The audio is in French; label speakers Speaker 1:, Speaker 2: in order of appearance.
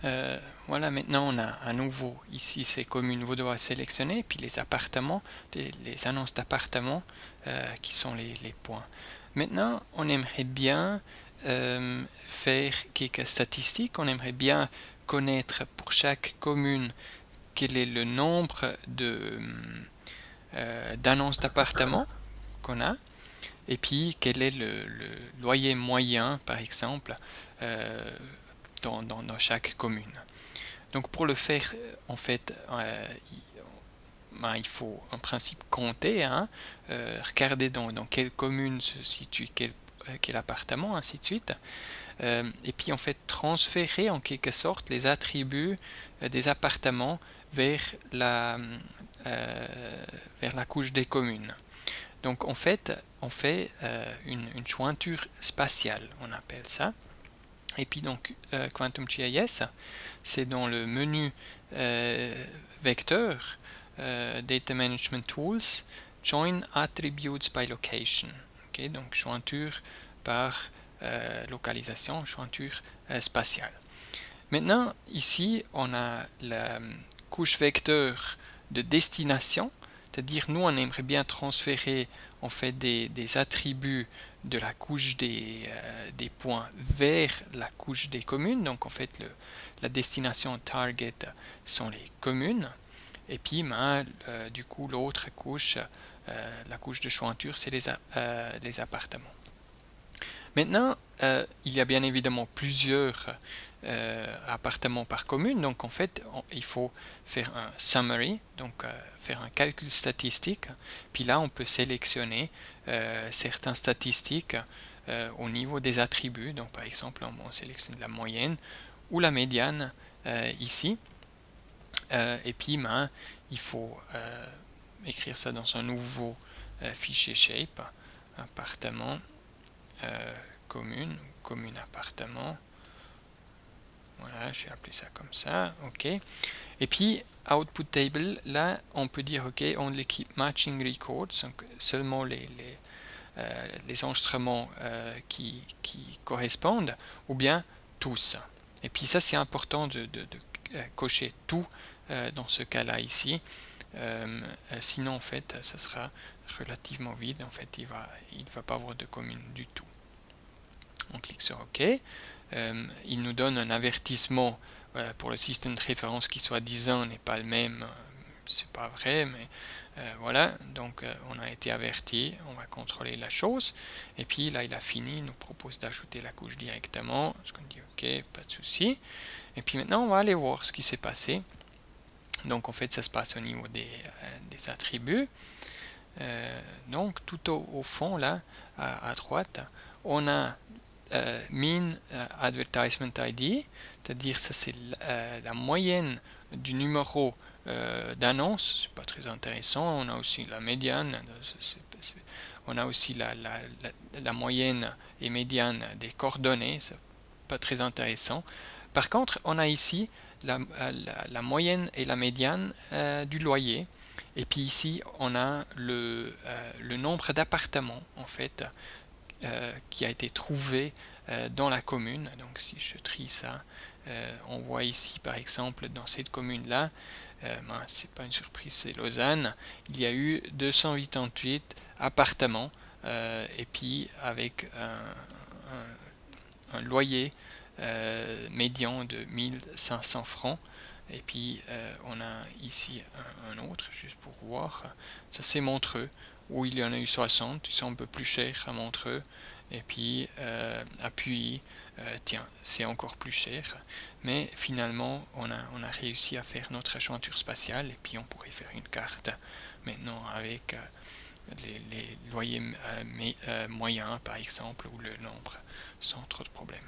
Speaker 1: Voilà, maintenant on a à nouveau ici ces communes vaudoises sélectionnées, puis les appartements, les annonces d'appartements qui sont les points. Maintenant, on aimerait bien faire quelques statistiques, on aimerait bien connaître pour chaque commune quel est le nombre d'annonces d'appartements qu'on a, et puis quel est le loyer moyen, par exemple, euh, dans chaque commune. Donc pour le faire, en fait, il faut en principe compter, hein, regarder dans quelle commune se situe quel appartement, ainsi de suite. Et puis en fait transférer en quelque sorte les attributs des appartements vers la, vers la couche des communes. Donc en fait, on fait une jointure spatiale, on appelle ça. Et puis donc QuantumGIS, c'est dans le menu vecteur, Data Management Tools, Join Attributes by Location. Okay, donc jointure par localisation, jointure spatiale. Maintenant, ici, on a la couche vecteur de destination, c'est-à-dire nous, on aimerait bien transférer en fait des attributs de la couche des points vers la couche des communes. Donc en fait, la destination target sont les communes. Et puis, du coup, l'autre couche, la couche de jointure, c'est les appartements. Maintenant, il y a bien évidemment plusieurs appartements par commune, donc en fait, il faut faire un summary, donc faire un calcul statistique, puis là, on peut sélectionner certaines statistiques au niveau des attributs, donc par exemple, on sélectionne la moyenne ou la médiane ici, et puis il faut écrire ça dans un nouveau fichier shape, appartement, commune appartement. Voilà, je vais appeler ça comme ça, ok. Et puis, output table, là, on peut dire, ok, on l'équipe matching records, donc seulement les enregistrements qui correspondent, ou bien tous. Et puis ça, c'est important de cocher tout dans ce cas-là ici. Sinon, en fait, ça sera relativement vide. En fait, il ne va pas avoir de commune du tout. On clique sur OK. Il nous donne un avertissement pour le système de référence qui soi-disant n'est pas le même. C'est pas vrai, mais voilà. Donc on a été averti, on va contrôler la chose. Et puis là, il a fini, il nous propose d'ajouter la couche directement. Parce qu'on dit OK, pas de souci. Et puis maintenant, on va aller voir ce qui s'est passé. Donc en fait, ça se passe au niveau des attributs. Donc tout au fond, là, à droite, on a mean advertisement ID, c'est-à-dire ça c'est la moyenne du numéro d'annonce, c'est pas très intéressant. On a aussi la médiane, on a aussi la moyenne et médiane des coordonnées, c'est pas très intéressant. Par contre, on a ici la moyenne et la médiane du loyer. Et puis ici, on a le nombre d'appartements en fait qui a été trouvé dans la commune. Donc si je trie ça, on voit ici par exemple dans cette commune-là, c'est pas une surprise, c'est Lausanne, il y a eu 288 appartements et puis avec un loyer médian de 1500 francs. Et puis on a ici un autre, juste pour voir. Ça c'est Montreux, où il y en a eu 60, ils sont un peu plus chers à Montreux. Et puis à Puy, tiens, c'est encore plus cher. Mais finalement, on a réussi à faire notre jointure spatiale. Et puis on pourrait faire une carte maintenant avec les loyers moyens, par exemple, ou le nombre, sans trop de problèmes.